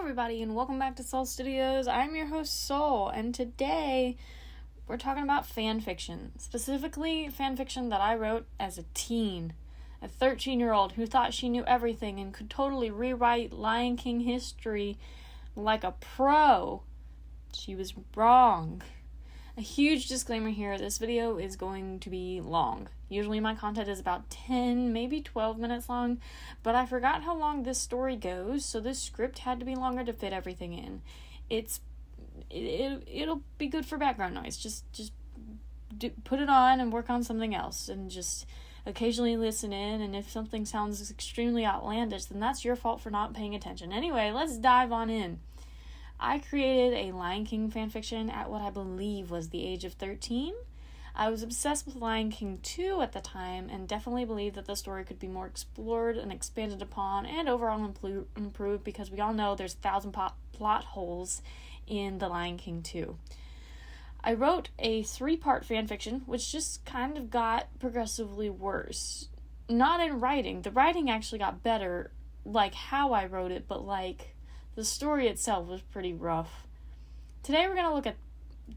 everybody, and welcome back to Soul Studios. I'm your host, Soul, and today we're talking about fan fiction. Specifically, fan fiction that I wrote as a teen. A 13-year-old who thought she knew everything and could totally rewrite Lion King history like a pro. She was wrong. A huge disclaimer here, this video is going to be long. Usually my content is about 10, maybe 12 minutes long, but I forgot how long this story goes, so this script had to be longer to fit everything in. It'll be good for background noise. Just put it on and work on something else, and just occasionally listen in, and if something sounds extremely outlandish, then that's your fault for not paying attention. Anyway, let's dive on in. I created a Lion King fanfiction at what I believe was the age of 13. I was obsessed with Lion King 2 at the time, and definitely believed that the story could be more explored and expanded upon, and overall improved, because we all know there's 1,000 plot holes in the Lion King 2. I wrote a 3-part fanfiction, which just kind of got progressively worse. Not in writing. The writing actually got better, like how I wrote it, but the story itself was pretty rough. Today we're going to look at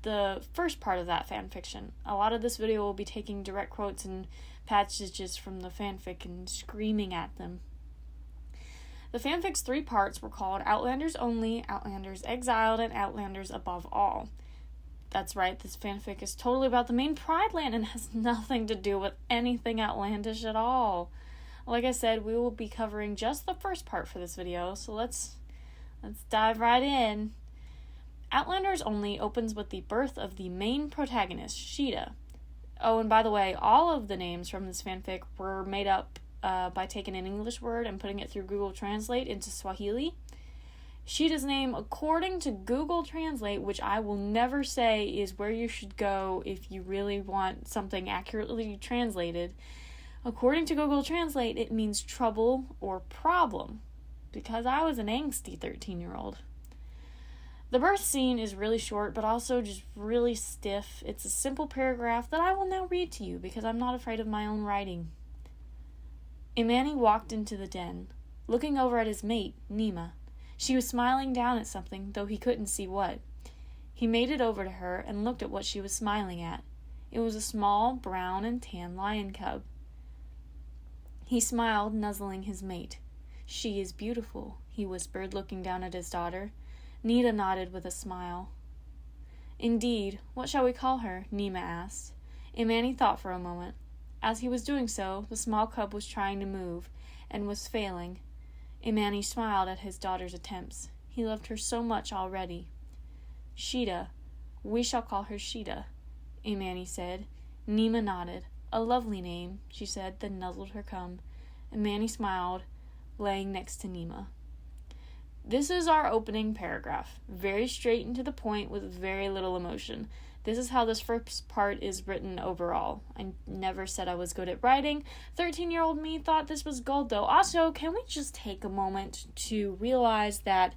the first part of that fanfiction. A lot of this video will be taking direct quotes and passages from the fanfic and screaming at them. The fanfic's 3 parts were called Outlanders Only, Outlanders Exiled, and Outlanders Above All. That's right, this fanfic is totally about the main Pride Land and has nothing to do with anything outlandish at all. Like I said, we will be covering just the first part for this video, so let's dive right in. Outlanders Only opens with the birth of the main protagonist, Sheeta. Oh, and by the way, all of the names from this fanfic were made up by taking an English word and putting it through Google Translate into Swahili. Sheeta's name, according to Google Translate, which I will never say is where you should go if you really want something accurately translated. According to Google Translate, it means trouble or problem, because I was an angsty 13-year-old. The birth scene is really short, but also just really stiff. It's a simple paragraph that I will now read to you because I'm not afraid of my own writing. Imani walked into the den, looking over at his mate, Nima. She was smiling down at something, though he couldn't see what. He made it over to her and looked at what she was smiling at. It was a small, brown and tan lion cub. He smiled, nuzzling his mate. "She is beautiful," he whispered, looking down at his daughter. Nita nodded with a smile. "Indeed. What shall we call her?" Nima asked. Imani thought for a moment. As he was doing so, the small cub was trying to move, and was failing. Imani smiled at his daughter's attempts. He loved her so much already. "Sheeta. We shall call her Sheeta," Imani said. Nima nodded. "A lovely name," she said, then nuzzled her cub. Imani smiled, laying next to Nima. This is our opening paragraph. Very straight and to the point with very little emotion. This is how this first part is written overall. I never said I was good at writing. 13-year-old me thought this was gold, though. Also, can we just take a moment to realize that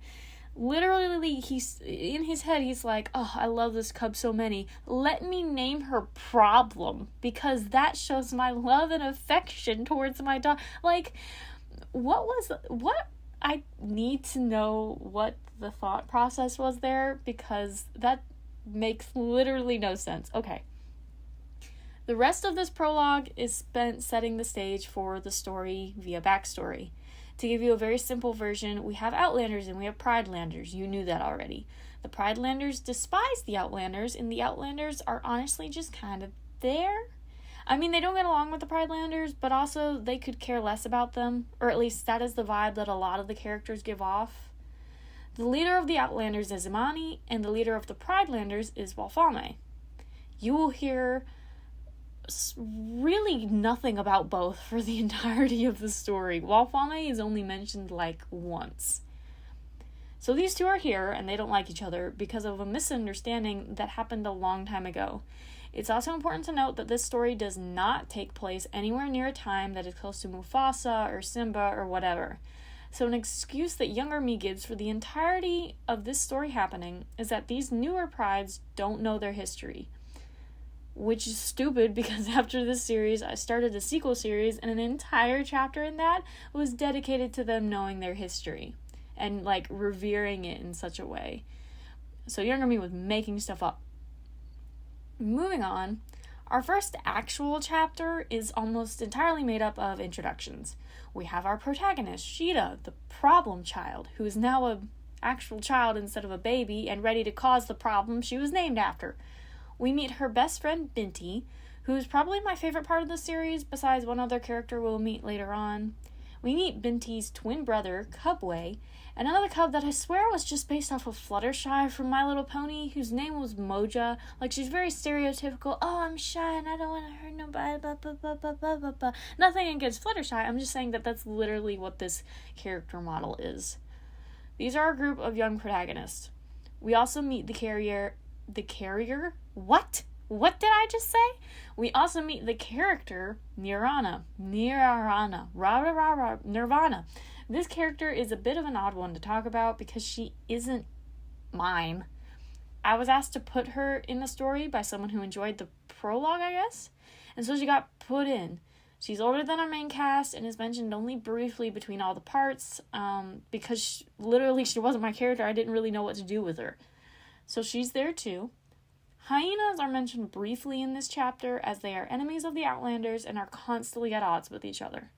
literally in his head he's like, "Oh, I love this cub so many. Let me name her Problem, because that shows my love and affection towards my dog." What I need to know what the thought process was there, because that makes literally no sense. Okay. The rest of this prologue is spent setting the stage for the story via backstory. To give you a very simple version, we have Outlanders and we have Pridelanders. You knew that already. The Pridelanders despise the Outlanders, and the Outlanders are honestly just kind of there. I mean, they don't get along with the Pridelanders, but also they could care less about them, or at least that is the vibe that a lot of the characters give off. The leader of the Outlanders is Imani, and the leader of the Pridelanders is Walfame. You will hear really nothing about both for the entirety of the story. Walfame is only mentioned once. So these two are here, and they don't like each other because of a misunderstanding that happened a long time ago. It's also important to note that this story does not take place anywhere near a time that is close to Mufasa or Simba or whatever. So an excuse that younger me gives for the entirety of this story happening is that these newer prides don't know their history. Which is stupid, because after this series, I started a sequel series, and an entire chapter in that was dedicated to them knowing their history. and, like, revering it in such a way. So you're gonna be with making stuff up. Moving on, our first actual chapter is almost entirely made up of introductions. We have our protagonist, Sheeta, the problem child, who is now a actual child instead of a baby and ready to cause the problem she was named after. We meet her best friend, Binti, who is probably my favorite part of the series, besides one other character we'll meet later on. We meet Binti's twin brother, Cubway, and another cub that I swear was just based off of Fluttershy from My Little Pony, whose name was Moja. Like, she's very stereotypical, oh, I'm shy and I don't want to hurt nobody, blah, blah, blah, blah, blah, blah, blah. Nothing against Fluttershy, I'm just saying that that's literally what this character model is. These are a group of young protagonists. We also meet the carrier? What? What did I just say? We also meet the character, Nirvana. This character is a bit of an odd one to talk about because she isn't mine. I was asked to put her in the story by someone who enjoyed the prologue, I guess, and so she got put in. She's older than our main cast and is mentioned only briefly between all the parts, because she wasn't my character. I didn't really know what to do with her. So she's there too. Hyenas are mentioned briefly in this chapter as they are enemies of the Outlanders and are constantly at odds with each other.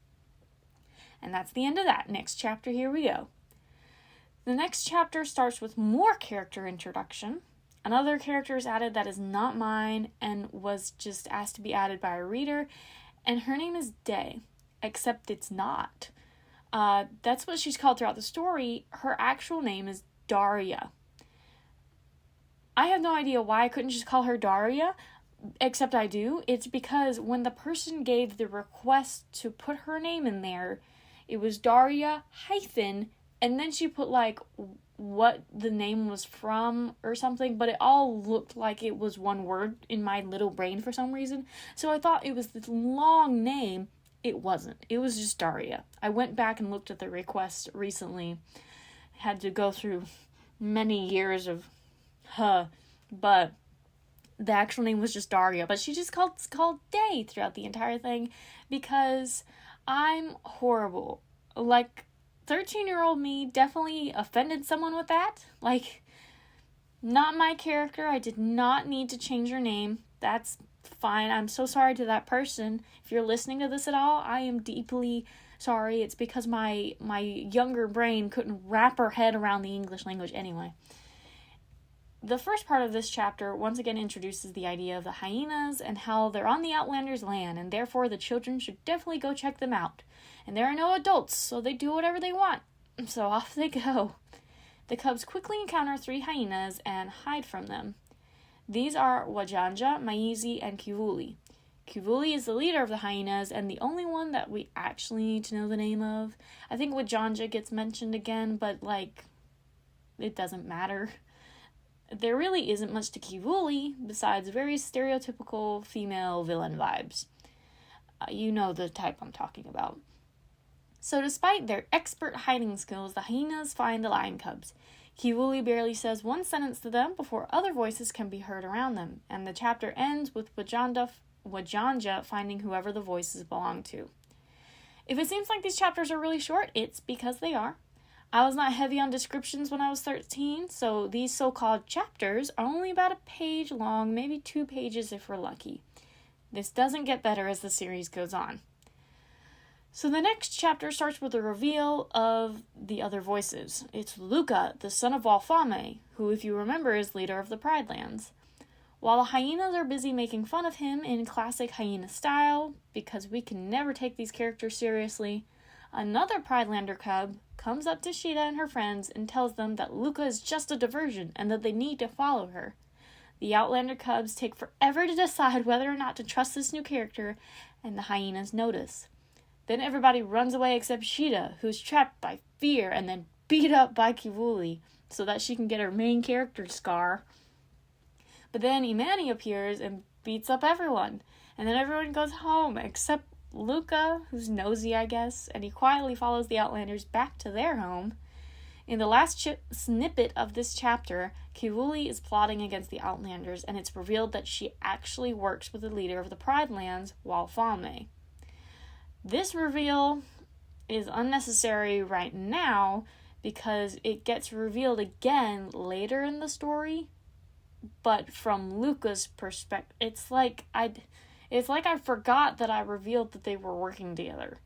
And that's the end of that. Next chapter, here we go. The next chapter starts with more character introduction. Another character is added that is not mine and was just asked to be added by a reader, and her name is Day, except it's not. That's what she's called throughout the story. Her actual name is Daria. I have no idea why I couldn't just call her Daria, except I do. It's because when the person gave the request to put her name in there, it was Daria hyphen, and then she put, like, what the name was from or something, but it all looked like it was one word in my little brain for some reason. So I thought it was this long name. It wasn't. It was just Daria. I went back and looked at the request recently. Had to go through many years of but the actual name was just Daria, but she just called Day throughout the entire thing because I'm horrible. Like, 13-year-old me definitely offended someone with that. Like, not my character. I did not need to change her name. That's fine. I'm so sorry to that person. If you're listening to this at all, I am deeply sorry. It's because my younger brain couldn't wrap her head around the English language anyway. The first part of this chapter once again introduces the idea of the hyenas and how they're on the Outlanders' land, and therefore the children should definitely go check them out. And there are no adults, so they do whatever they want. So off they go. The cubs quickly encounter 3 hyenas and hide from them. These are Wajanja, Maizi, and Kivuli. Kivuli is the leader of the hyenas and the only one that we actually need to know the name of. I think Wajanja gets mentioned again, but, like, it doesn't matter. There really isn't much to Kivuli besides very stereotypical female villain vibes. You know the type I'm talking about. So despite their expert hiding skills, the hyenas find the lion cubs. Kivuli barely says one sentence to them before other voices can be heard around them, and the chapter ends with Wajanja finding whoever the voices belong to. If it seems like these chapters are really short, it's because they are. I was not heavy on descriptions when I was 13, so these so-called chapters are only about a page long, maybe 2 pages if we're lucky. This doesn't get better as the series goes on. So the next chapter starts with a reveal of the other voices. It's Luca, the son of Walfame, who, if you remember, is leader of the Pride Lands. While the hyenas are busy making fun of him in classic hyena style, because we can never take these characters seriously, another Pridelander cub comes up to Sheeta and her friends and tells them that Luca is just a diversion and that they need to follow her. The Outlander cubs take forever to decide whether or not to trust this new character, and the hyenas notice. Then everybody runs away except Sheeta, who's trapped by fear and then beat up by Kivuli so that she can get her main character scar. But then Imani appears and beats up everyone, and then everyone goes home except Luca, who's nosy, I guess, and he quietly follows the Outlanders back to their home. In the last snippet of this chapter, Kivuli is plotting against the Outlanders, and it's revealed that she actually works with the leader of the Pride Lands, Walfame. This reveal is unnecessary right now because it gets revealed again later in the story, but from Luca's perspective. It's like I forgot that I revealed that they were working together,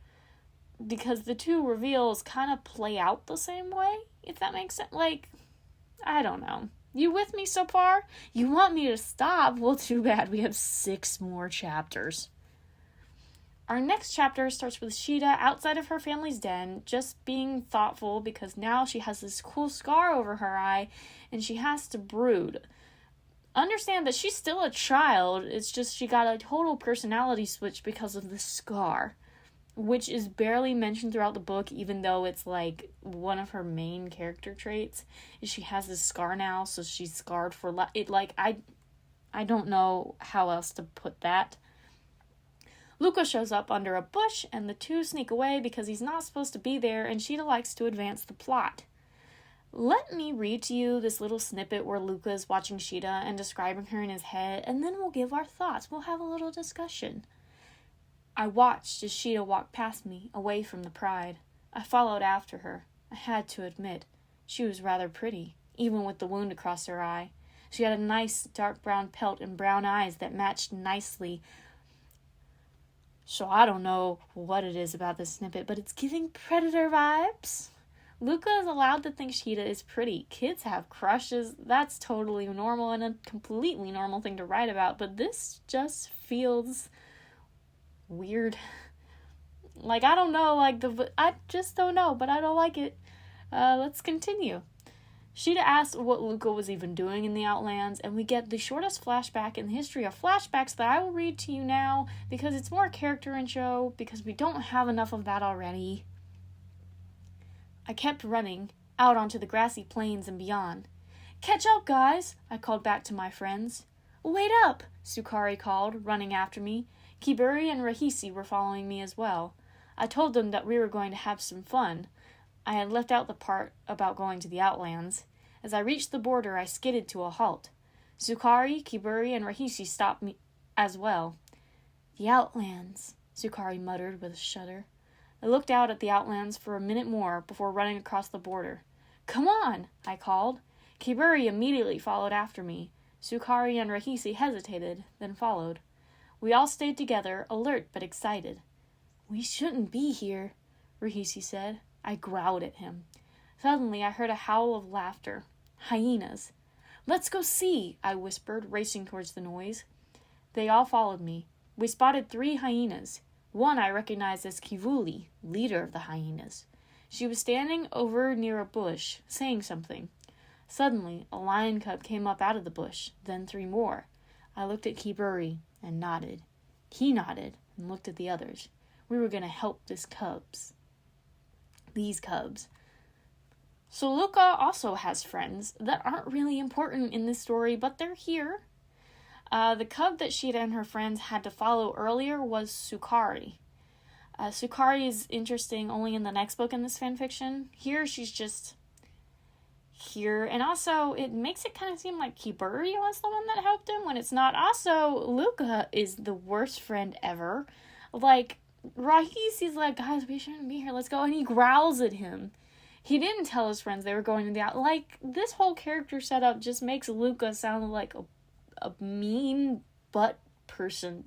because the two reveals kind of play out the same way, if that makes sense. Like, I don't know. You with me so far? You want me to stop? Well, too bad. We have 6 more chapters. Our next chapter starts with Sheeta outside of her family's den, just being thoughtful because now she has this cool scar over her eye and she has to brood. Understand that she's still a child, it's just she got a total personality switch because of the scar, which is barely mentioned throughout the book, even though it's like one of her main character traits is she has this scar now, so she's scarred for it. Like, I don't know how else to put that. Luca shows up under a bush, and the two sneak away because he's not supposed to be there, and Sheeta likes to advance the plot. Let me read to you this little snippet where Luca is watching Sheeta and describing her in his head, and then we'll give our thoughts. We'll have a little discussion. I watched as Sheeta walked past me, away from the pride. I followed after her. I had to admit, she was rather pretty, even with the wound across her eye. She had a nice dark brown pelt and brown eyes that matched nicely. So I don't know what it is about this snippet, but it's giving Predator vibes. Luca is allowed to think Sheeta is pretty. Kids have crushes. That's totally normal and a completely normal thing to write about, but this just feels weird. Like, I don't know, I just don't know, but I don't like it. Let's continue. Sheeta asks what Luca was even doing in the Outlands, and we get the shortest flashback in the history of flashbacks that I will read to you now, because it's more character intro, because we don't have enough of that already. I kept running, out onto the grassy plains and beyond. "Catch up, guys," I called back to my friends. "Wait up," Sukari called, running after me. Kiburi and Rahisi were following me as well. I told them that we were going to have some fun. I had left out the part about going to the Outlands. As I reached the border, I skidded to a halt. Sukari, Kiburi, and Rahisi stopped me as well. "The Outlands," Sukari muttered with a shudder. I looked out at the Outlands for a minute more before running across the border. "Come on," I called. Kiburi immediately followed after me. Sukari and Rahisi hesitated, then followed. We all stayed together, alert but excited. "We shouldn't be here," Rahisi said. I growled at him. Suddenly, I heard a howl of laughter. Hyenas. "Let's go see," I whispered, racing towards the noise. They all followed me. We spotted 3 hyenas. One I recognized as Kivuli, leader of the hyenas. She was standing over near a bush, saying something. Suddenly, a lion cub came up out of the bush, then 3 more. I looked at Kiburi and nodded. He nodded and looked at the others. We were going to help these cubs. So Luca also has friends that aren't really important in this story, but they're here. The cub that Sheeta and her friends had to follow earlier was Sukari. Sukari is interesting only in the next book in this fanfiction. Here, she's just here. And also, it makes it kind of seem like Kiburi was the one that helped him when it's not. Also, Luca is the worst friend ever. Like, Rahisi's like, "Guys, we shouldn't be here, let's go," and he growls at him. He didn't tell his friends they were going to the out. Like, this whole character setup just makes Luca sound like a mean butt person.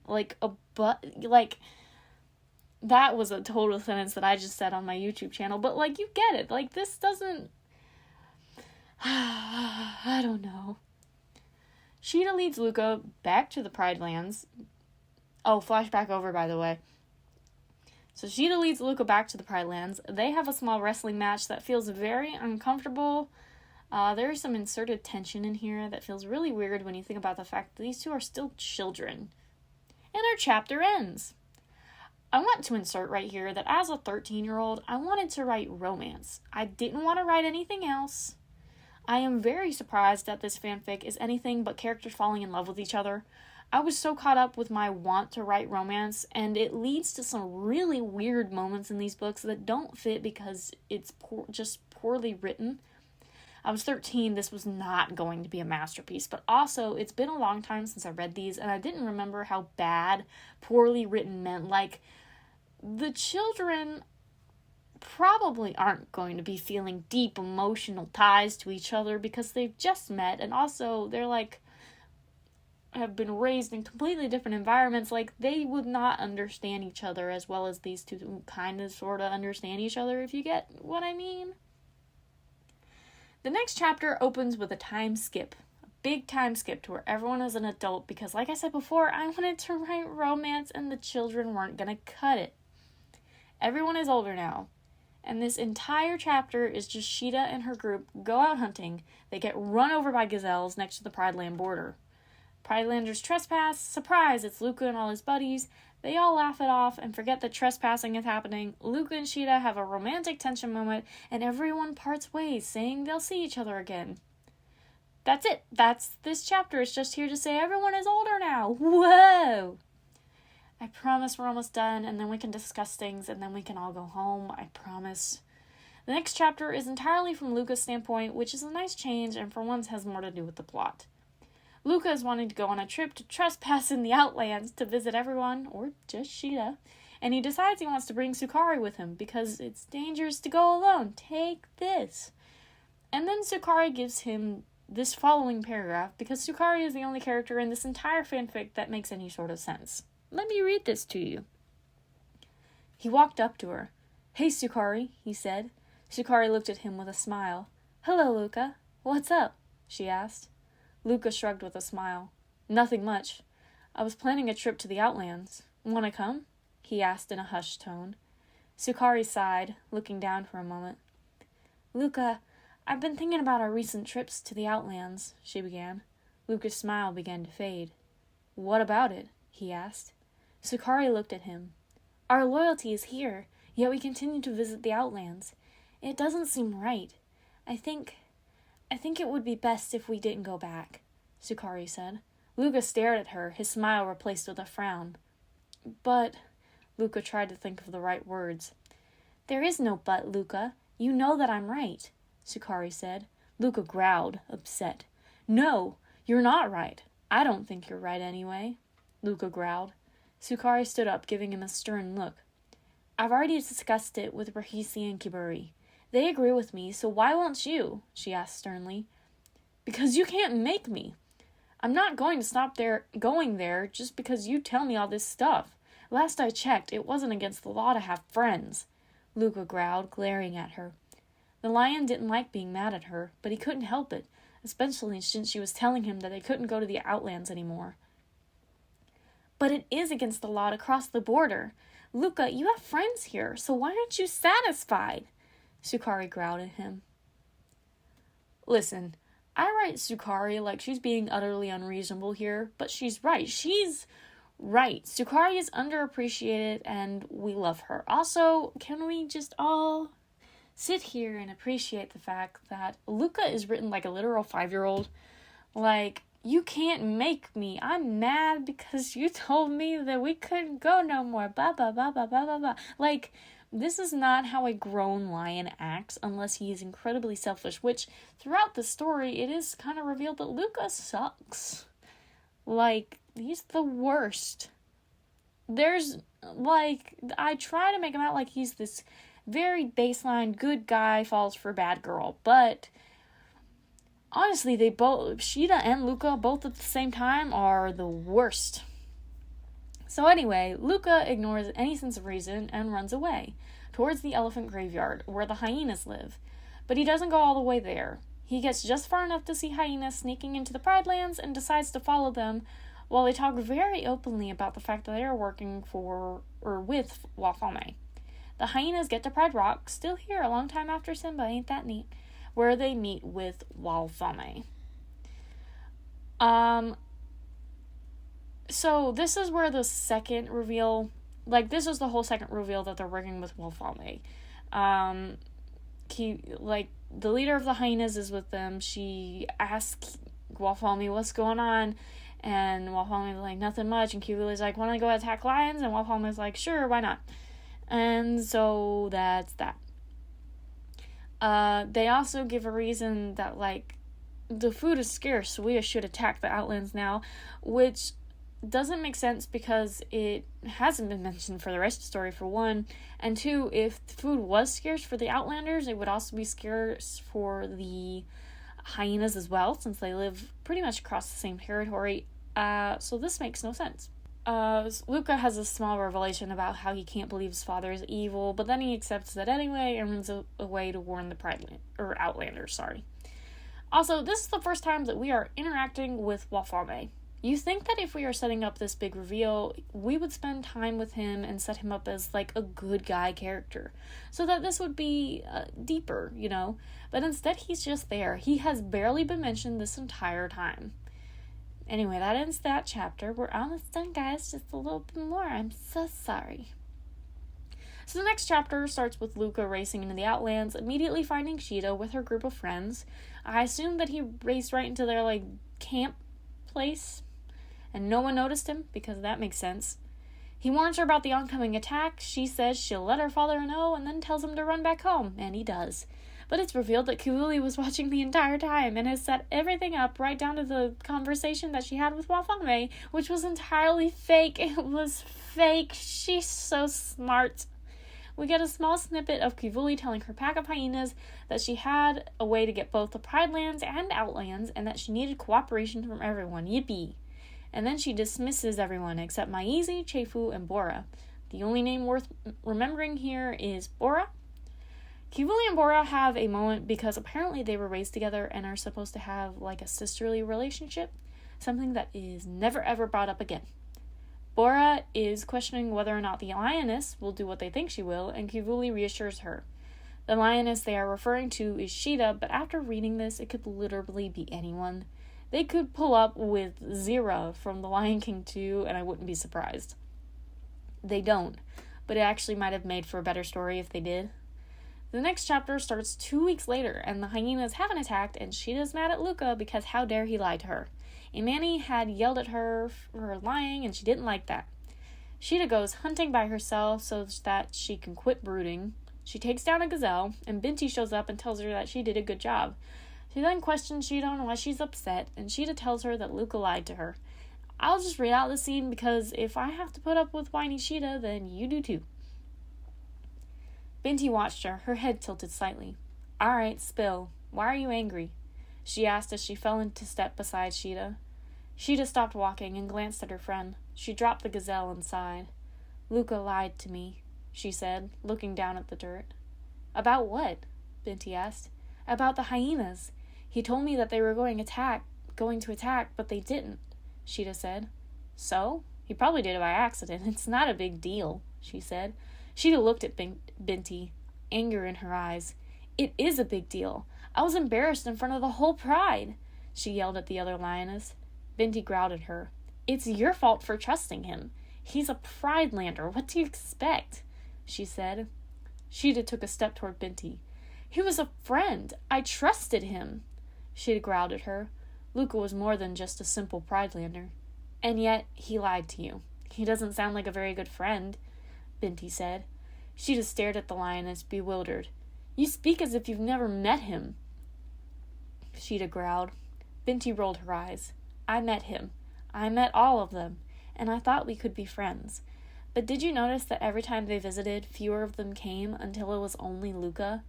That was a total sentence that I just said on my YouTube channel, but, like, you get it. Like, this doesn't... I don't know. Sheeta leads Luca back to the Pride Lands. Oh, flashback over, by the way. So Sheeta leads Luca back to the Pride Lands. They have a small wrestling match that feels very uncomfortable. There is some inserted tension in here that feels really weird when you think about the fact that these two are still children. And our chapter ends. I want to insert right here that as a 13-year-old, I wanted to write romance. I didn't want to write anything else. I am very surprised that this fanfic is anything but characters falling in love with each other. I was so caught up with my want to write romance, and it leads to some really weird moments in these books that don't fit because it's just poorly written. I was 13, this was not going to be a masterpiece, but also, it's been a long time since I read these, and I didn't remember how bad poorly written meant. Like, the children probably aren't going to be feeling deep emotional ties to each other because they've just met, and also they're like have been raised in completely different environments. Like, they would not understand each other as well as these two kind of sort of understand each other, if you get what I mean. The next chapter opens with a time skip. A big time skip to where everyone is an adult because, like I said before, I wanted to write romance and the children weren't gonna cut it. Everyone is older now. And this entire chapter is just Sheeta and her group go out hunting. They get run over by gazelles next to the Pride Land border. Pridelanders trespass. Surprise, it's Luca and all his buddies. They all laugh it off and forget that trespassing is happening. Luca and Sheeta have a romantic tension moment, and everyone parts ways, saying they'll see each other again. That's it. That's this chapter. It's just here to say everyone is older now. Whoa! I promise we're almost done, and then we can discuss things, and then we can all go home. I promise. The next chapter is entirely from Luca's standpoint, which is a nice change, and for once has more to do with the plot. Luca is wanting to go on a trip to trespass in the Outlands to visit everyone, or just Sheeta, and he decides he wants to bring Sukari with him because it's dangerous to go alone. Take this. And then Sukari gives him this following paragraph because Sukari is the only character in this entire fanfic that makes any sort of sense. Let me read this to you. He walked up to her. "Hey, Sukari," he said. Sukari looked at him with a smile. "Hello, Luca. What's up?" she asked. Luca shrugged with a smile. "Nothing much. I was planning a trip to the Outlands. Want to come?" he asked in a hushed tone. Sukari sighed, looking down for a moment. "Luca, I've been thinking about our recent trips to the Outlands," she began. Luca's smile began to fade. "What about it?" he asked. Sukari looked at him. "Our loyalty is here, yet we continue to visit the Outlands. It doesn't seem right. I think it would be best if we didn't go back," Sukari said. Luca stared at her, his smile replaced with a frown. "But," Luca tried to think of the right words. "There is no but, Luca. You know that I'm right," Sukari said. Luca growled, upset. "No, you're not right. I don't think you're right anyway," Luca growled. Sukari stood up, giving him a stern look. "I've already discussed it with Rahisi and Kiburi. They agree with me, so why won't you?" she asked sternly. "Because you can't make me. I'm not going to stop going there just because you tell me all this stuff. Last I checked, it wasn't against the law to have friends," Luca growled, glaring at her. The lion didn't like being mad at her, but he couldn't help it, especially since she was telling him that they couldn't go to the Outlands anymore. "But it is against the law to cross the border. Luca, you have friends here, so why aren't you satisfied?" Sukari growled at him. "Listen, I write Sukari like she's being utterly unreasonable here, but she's right. She's right. Sukari is underappreciated, and we love her. Also, can we just all sit here and appreciate the fact that Luca is written like a literal 5-year-old? Like, you can't make me. I'm mad because you told me that we couldn't go no more. Blah, blah, blah, blah, blah, blah, blah. Like, this is not how a grown lion acts unless he is incredibly selfish, which throughout the story, it is kind of revealed that Luca sucks. Like, he's the worst. I try to make him out like he's this very baseline good guy falls for bad girl, but honestly, Sheeta and Luca, both at the same time, are the worst. So anyway, Luca ignores any sense of reason and runs away, towards the elephant graveyard, where the hyenas live. But he doesn't go all the way there. He gets just far enough to see hyenas sneaking into the Pride Lands and decides to follow them, while they talk very openly about the fact that they are working with Wafame. The hyenas get to Pride Rock, still here a long time after Simba, ain't that neat, where they meet with Wafame. So this is where the second reveal, this is the whole second reveal that they're working with Wafame. The leader of the hyenas is with them. She asks Wafame what's going on, and Wafame's like, nothing much, and Kiwi's like, wanna go attack lions? And Wafame's like, sure, why not? And so that's that. They also give a reason that, the food is scarce, so we should attack the Outlands now, which doesn't make sense because it hasn't been mentioned for the rest of the story, for one. And two, if food was scarce for the Outlanders, it would also be scarce for the hyenas as well, since they live pretty much across the same territory. So this makes no sense. Luca has a small revelation about how he can't believe his father is evil, but then he accepts that anyway and runs away to warn the Outlanders. Also, this is the first time that we are interacting with Wafame. You think that if we are setting up this big reveal, we would spend time with him and set him up as, like, a good guy character, so that this would be deeper, you know? But instead, he's just there. He has barely been mentioned this entire time. Anyway, that ends that chapter. We're almost done, guys. Just a little bit more. I'm so sorry. So the next chapter starts with Luca racing into the Outlands, immediately finding Sheeta with her group of friends. I assume that he raced right into their, like, camp place, and no one noticed him, because that makes sense. He warns her about the oncoming attack. She says she'll let her father know, and then tells him to run back home, and he does. But it's revealed that Kivuli was watching the entire time and has set everything up right down to the conversation that she had with Wafame, which was entirely fake. It was fake. She's so smart. We get a small snippet of Kivuli telling her pack of hyenas that she had a way to get both the Pride Lands and Outlands, and that she needed cooperation from everyone. Yippee! And then she dismisses everyone except Maizi, Chefu, and Bora. The only name worth remembering here is Bora. Kivuli and Bora have a moment because apparently they were raised together and are supposed to have like a sisterly relationship, something that is never ever brought up again. Bora is questioning whether or not the lioness will do what they think she will, and Kivuli reassures her. The lioness they are referring to is Sheeta, but after reading this, it could literally be anyone. They could pull up with Zira from The Lion King 2, and I wouldn't be surprised. They don't, but it actually might have made for a better story if they did. The next chapter starts 2 weeks later, and the hyenas haven't attacked, and Sheeta's mad at Luca because how dare he lie to her. Imani had yelled at her for lying, and she didn't like that. Sheeta goes hunting by herself so that she can quit brooding. She takes down a gazelle, and Binti shows up and tells her that she did a good job. She then questions Sheeta on why she's upset, and Sheeta tells her that Luca lied to her. I'll just read out the scene because if I have to put up with whiny Sheeta, then you do too. Binti watched her head tilted slightly. "Alright, spill. Why are you angry?" she asked as she fell into step beside Sheeta. Sheeta stopped walking and glanced at her friend. She dropped the gazelle and sighed. "Luca lied to me," she said, looking down at the dirt. "About what?" Binti asked. "About the hyenas. He told me that they were going to attack, but they didn't," Sheeta said. "So? He probably did it by accident. It's not a big deal," she said. Sheeta looked at Binti, anger in her eyes. "It is a big deal. I was embarrassed in front of the whole pride," she yelled at the other lioness. Binti growled at her. "It's your fault for trusting him. He's a Pride Lander. What do you expect?" she said. Sheeta took a step toward Binti. "He was a friend. I trusted him." Sheeta growled at her. Luca was more than just a simple Pride Lander. "And yet, he lied to you. He doesn't sound like a very good friend," Binti said. Sheeta stared at the lioness, bewildered. "You speak as if you've never met him," Sheeta growled. Binti rolled her eyes. "I met him. I met all of them, and I thought we could be friends. But did you notice that every time they visited, fewer of them came until it was only Luca?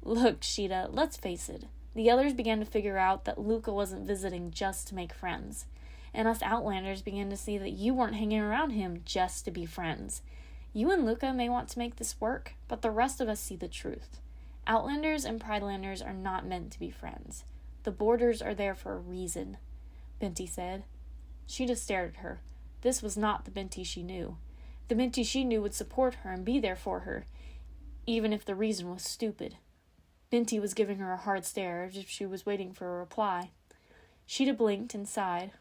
Look, Sheeta, let's face it. The others began to figure out that Luca wasn't visiting just to make friends. And us Outlanders began to see that you weren't hanging around him just to be friends. You and Luca may want to make this work, but the rest of us see the truth. Outlanders and Pridelanders are not meant to be friends. The borders are there for a reason," Binti said. Sheeta stared at her. This was not the Binti she knew. The Binti she knew would support her and be there for her, even if the reason was stupid. Binti was giving her a hard stare, as if she was waiting for a reply. Sheeta blinked and sighed.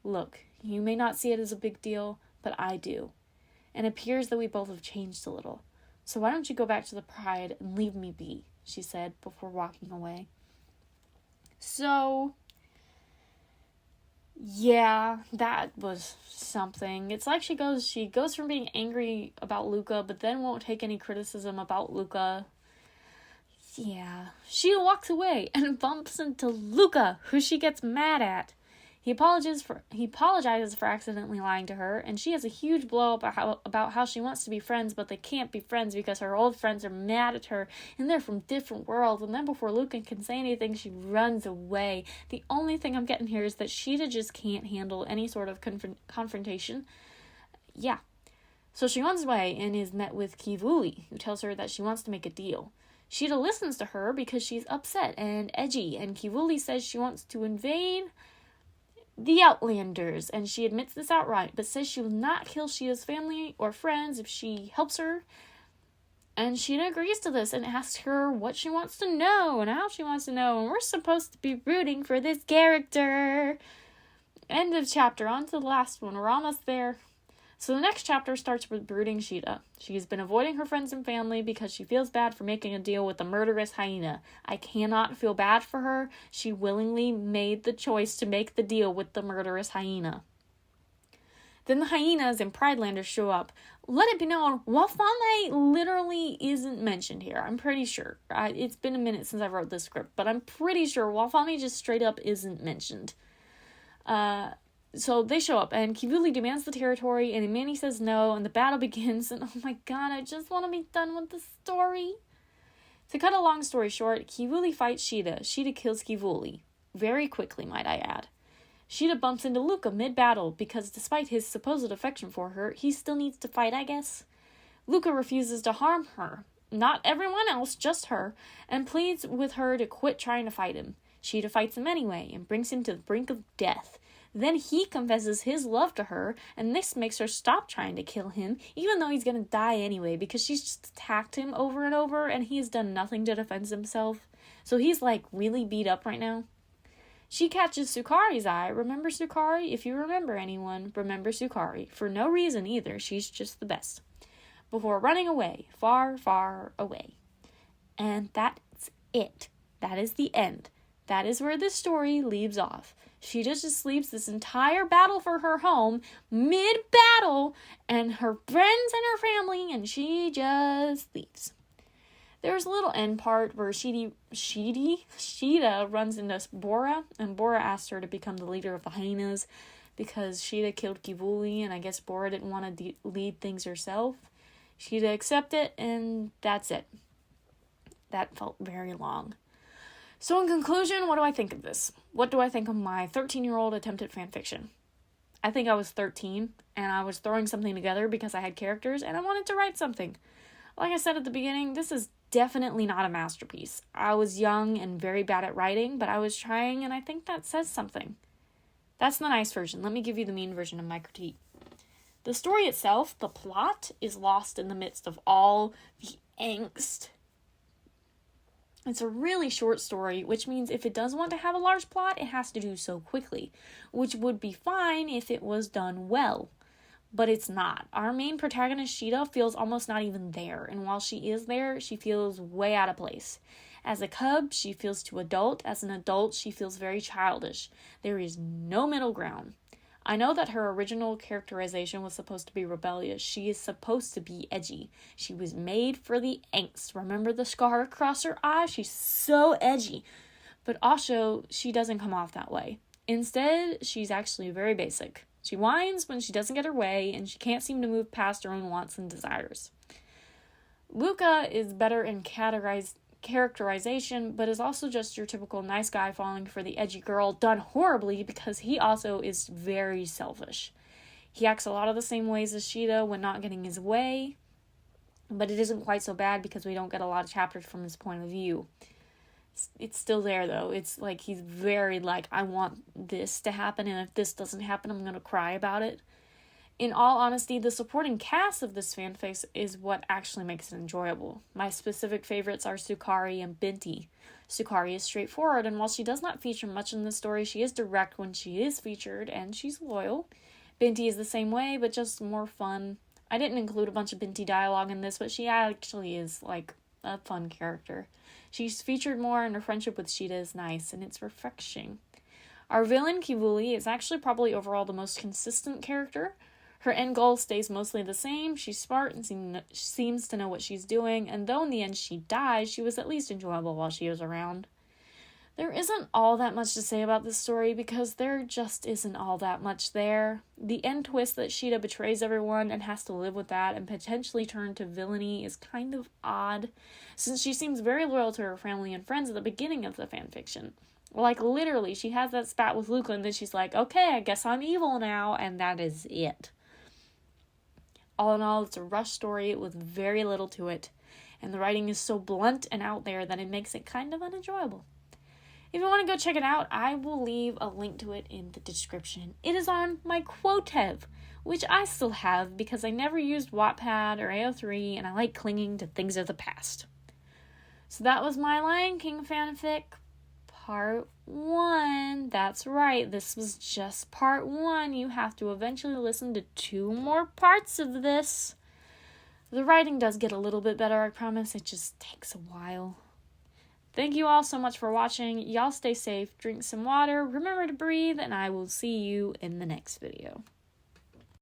"Look, you may not see it as a big deal, but I do. And it appears that we both have changed a little. So why don't you go back to the Pride and leave me be," she said before walking away. So, yeah, that was something. It's like she goes from being angry about Luca, but then won't take any criticism about Luca. Yeah. She walks away and bumps into Luca, who she gets mad at. He apologizes for accidentally lying to her, and she has a huge blow up about how she wants to be friends, but they can't be friends because her old friends are mad at her, and they're from different worlds. And then before Luca can say anything, she runs away. The only thing I'm getting here is that Sheeta just can't handle any sort of confrontation. Yeah. So she runs away and is met with Kivuli, who tells her that she wants to make a deal. Sheeta listens to her because she's upset and edgy, and Kivuli says she wants to invade the Outlanders, and she admits this outright, but says she will not kill Sheeta's family or friends if she helps her. And Sheeta agrees to this and asks her what she wants to know and how she wants to know, and we're supposed to be rooting for this character. End of chapter. On to the last one. We're almost there. So the next chapter starts with brooding Sheeta. She's been avoiding her friends and family because she feels bad for making a deal with the murderous hyena. I cannot feel bad for her. She willingly made the choice to make the deal with the murderous hyena. Then the hyenas and Pridelanders show up. Let it be known, Wafame literally isn't mentioned here. I'm pretty sure. It's been a minute since I wrote this script, but I'm pretty sure Wafame just straight up isn't mentioned. So they show up, and Kivuli demands the territory, and Imani says no, and the battle begins, and oh my god, I just want to be done with the story. To cut a long story short, Kivuli fights Sheeta. Sheeta kills Kivuli. Very quickly, might I add. Sheeta bumps into Luca mid-battle, because despite his supposed affection for her, he still needs to fight, I guess. Luca refuses to harm her. Not everyone else, just her, and pleads with her to quit trying to fight him. Sheeta fights him anyway, and brings him to the brink of death. Then he confesses his love to her, and this makes her stop trying to kill him, even though he's gonna die anyway, because she's just attacked him over and over, and he has done nothing to defend himself. So he's, really beat up right now. She catches Sukari's eye. Remember Sukari? If you remember anyone, remember Sukari. For no reason either, she's just the best. Before running away, far, far away. And that's it. That is the end. That is where this story leaves off. Sheeta just leaves this entire battle for her home mid-battle and her friends and her family, and she just leaves. There's a little end part where Sheeta runs into Bora, and Bora asks her to become the leader of the hyenas because Sheeta killed Kivuli, and I guess Bora didn't want to lead things herself. Sheeta accepts it, and that's it. That felt very long. So in conclusion, what do I think of this? What do I think of my 13-year-old attempt at fanfiction? I think I was 13, and I was throwing something together because I had characters, and I wanted to write something. Like I said at the beginning, this is definitely not a masterpiece. I was young and very bad at writing, but I was trying, and I think that says something. That's the nice version. Let me give you the mean version of my critique. The story itself, the plot, is lost in the midst of all the angst. It's a really short story, which means if it does want to have a large plot, it has to do so quickly, which would be fine if it was done well. But it's not. Our main protagonist, Sheeta, feels almost not even there, and while she is there, she feels way out of place. As a cub, she feels too adult. As an adult, she feels very childish. There is no middle ground. I know that her original characterization was supposed to be rebellious. She is supposed to be edgy. She was made for the angst. Remember the scar across her eye? She's so edgy. But also, she doesn't come off that way. Instead, she's actually very basic. She whines when she doesn't get her way, and she can't seem to move past her own wants and desires. Luca is better in characterization, but is also just your typical nice guy falling for the edgy girl, done horribly because he also is very selfish. He acts a lot of the same ways as Sheeta when not getting his way, but it isn't quite so bad because we don't get a lot of chapters from his point of view. It's still there, though. It's like he's very I want this to happen, and if this doesn't happen, I'm going to cry about it. In all honesty, the supporting cast of this fanfic is what actually makes it enjoyable. My specific favorites are Sukari and Binti. Sukari is straightforward, and while she does not feature much in the story, she is direct when she is featured, and she's loyal. Binti is the same way, but just more fun. I didn't include a bunch of Binti dialogue in this, but she actually is, a fun character. She's featured more, and her friendship with Sheeta is nice, and it's refreshing. Our villain, Kivuli, is actually probably overall the most consistent character. Her end goal stays mostly the same. She's smart and seems to know what she's doing, and though in the end she dies, she was at least enjoyable while she was around. There isn't all that much to say about this story because there just isn't all that much there. The end twist that Sheeta betrays everyone and has to live with that and potentially turn to villainy is kind of odd, since she seems very loyal to her family and friends at the beginning of the fanfiction. Like, literally, she has that spat with Luca and then she's like, okay, I guess I'm evil now, and that is it. All in all, it's a rush story with very little to it, and the writing is so blunt and out there that it makes it kind of unenjoyable. If you want to go check it out, I will leave a link to it in the description. It is on my Quotev, which I still have because I never used Wattpad or AO3, and I like clinging to things of the past. So that was my Lion King fanfic, part 1. That's right, this was just part 1. You have to eventually listen to 2 more parts of this. The writing does get a little bit better, I promise. It just takes a while. Thank you all so much for watching. Y'all stay safe, drink some water, remember to breathe, and I will see you in the next video.